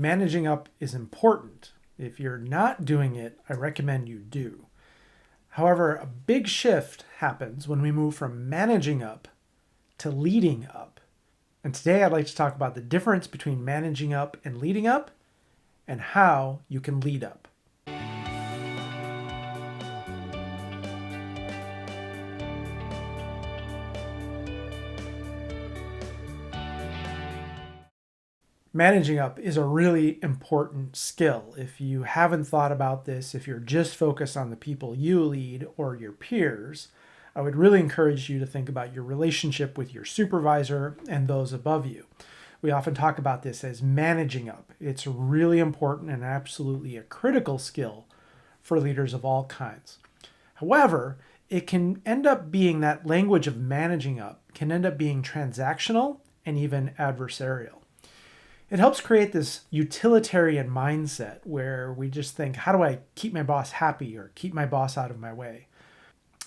Managing up is important. If you're not doing it, I recommend you do. However, a big shift happens when we move from managing up to leading up. And today I'd like to talk about the difference between managing up and leading up and how you can lead up. Managing up is a really important skill. If you haven't thought about this, if you're just focused on the people you lead or your peers, I would really encourage you to think about your relationship with your supervisor and those above you. We often talk about this as managing up. It's really important and absolutely a critical skill for leaders of all kinds. However, it can end up being that language of managing up can end up being transactional and even adversarial. It helps create this utilitarian mindset where we just think, how do I keep my boss happy or keep my boss out of my way?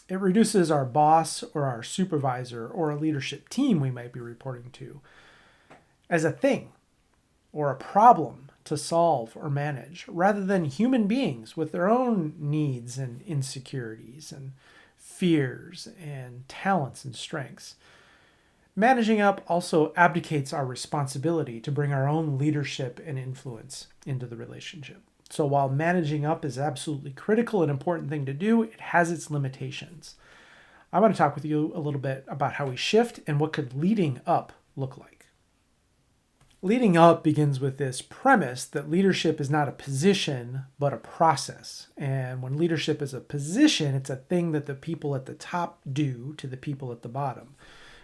It reduces our boss or our supervisor or a leadership team we might be reporting to as a thing or a problem to solve or manage, rather than human beings with their own needs and insecurities and fears and talents and strengths. Managing up also abdicates our responsibility to bring our own leadership and influence into the relationship. So while managing up is absolutely critical and important thing to do, it has its limitations. I want to talk with you a little bit about how we shift and what could leading up look like. Leading up begins with this premise that leadership is not a position, but a process. And when leadership is a position, it's a thing that the people at the top do to the people at the bottom.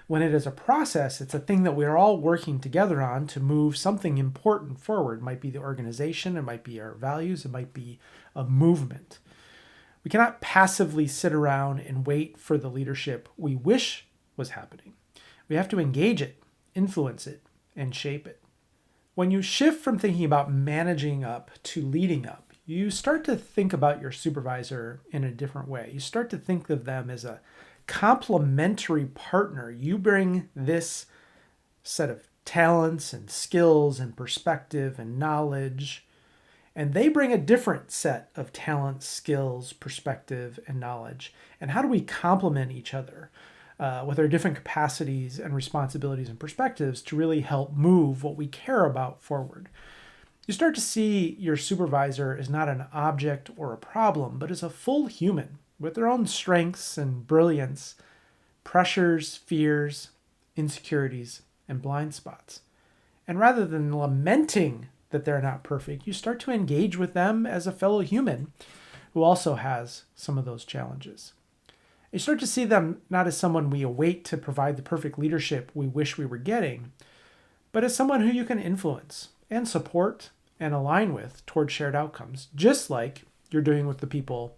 When it is a process, it's a thing that we're all working together on to move something important forward. It might be the organization, it might be our values, it might be a movement. We cannot passively sit around and wait for the leadership we wish was happening. We have to engage it, influence it, and shape it. When you shift from thinking about managing up to leading up, you start to think about your supervisor in a different way. You start to think of them as a complementary partner. You bring this set of talents and skills and perspective and knowledge, and they bring a different set of talents, skills, perspective, and knowledge. And how do we complement each other with our different capacities and responsibilities and perspectives to really help move what we care about forward? You start to see your supervisor as not an object or a problem, but as a full human with their own strengths and brilliance, pressures, fears, insecurities, and blind spots. And rather than lamenting that they're not perfect, you start to engage with them as a fellow human who also has some of those challenges. You start to see them not as someone we await to provide the perfect leadership we wish we were getting, but as someone who you can influence and support and align with toward shared outcomes, just like you're doing with the people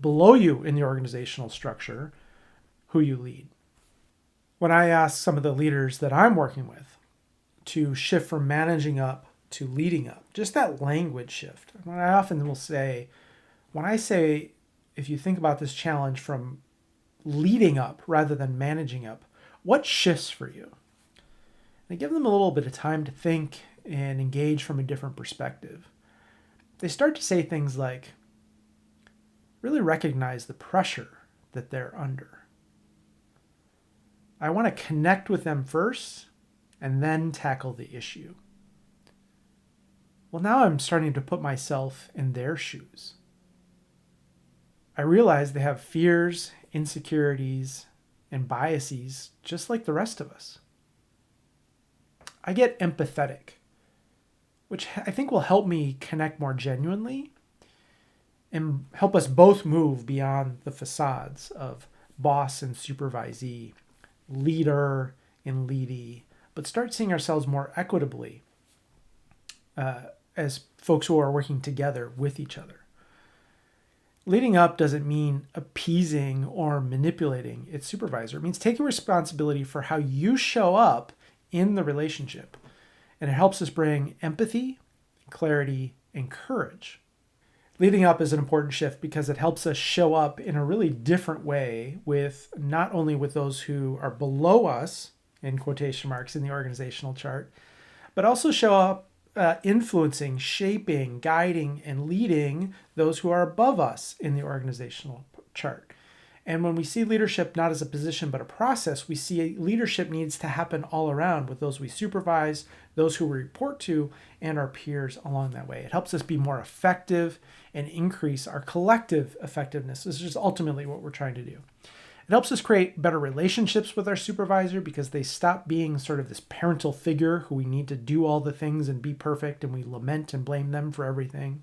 below you in the organizational structure who you lead. When I ask some of the leaders that I'm working with to shift from managing up to leading up, just that language shift, I often will say, when I say, if you think about this challenge from leading up rather than managing up, what shifts for you? And I give them a little bit of time to think and engage from a different perspective. They start to say things like, really recognize the pressure that they're under. I want to connect with them first and then tackle the issue. Well, now I'm starting to put myself in their shoes. I realize they have fears, insecurities, and biases just like the rest of us. I get empathetic, which I think will help me connect more genuinely and help us both move beyond the facades of boss and supervisee, leader and leadee, but start seeing ourselves more equitably as folks who are working together with each other. Leading up doesn't mean appeasing or manipulating its supervisor. It means taking responsibility for how you show up in the relationship. And it helps us bring empathy, clarity, and courage. Leading up is an important shift because it helps us show up in a really different way with not only with those who are below us, in quotation marks, in the organizational chart, but also show up influencing, shaping, guiding, and leading those who are above us in the organizational chart. And when we see leadership not as a position but a process, we see leadership needs to happen all around with those we supervise, those who we report to, and our peers along that way. It helps us be more effective and increase our collective effectiveness. This is ultimately what we're trying to do. It helps us create better relationships with our supervisor because they stop being sort of this parental figure who we need to do all the things and be perfect, and we lament and blame them for everything.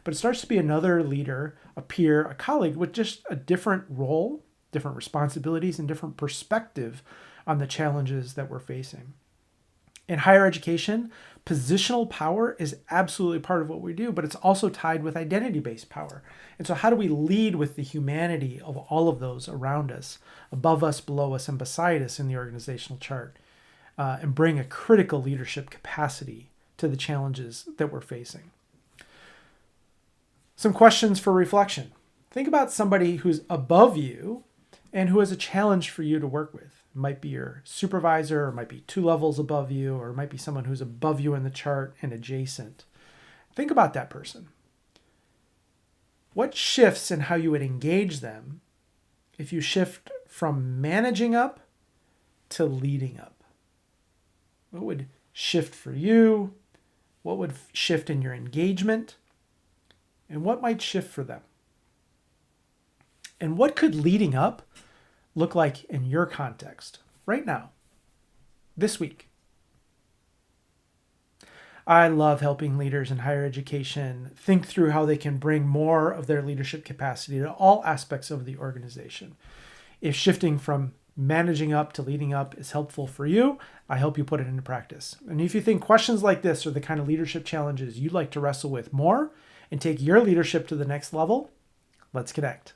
But it starts to be another leader, a peer, a colleague with just a different role, different responsibilities, and different perspective on the challenges that we're facing. In higher education, positional power is absolutely part of what we do, but it's also tied with identity-based power. And so how do we lead with the humanity of all of those around us, above us, below us, and beside us in the organizational chart, and bring a critical leadership capacity to the challenges that we're facing? Some questions for reflection. Think about somebody who's above you and who has a challenge for you to work with. It might be your supervisor, or it might be 2 levels above you, or it might be someone who's above you in the chart and adjacent. Think about that person. What shifts in how you would engage them if you shift from managing up to leading up? What would shift for you? What would shift in your engagement? And what might shift for them? And what could leading up look like in your context right now, this week? I love helping leaders in higher education think through how they can bring more of their leadership capacity to all aspects of the organization. If shifting from managing up to leading up is helpful for you, I hope you put it into practice. And if you think questions like this are the kind of leadership challenges you'd like to wrestle with more and take your leadership to the next level, let's connect.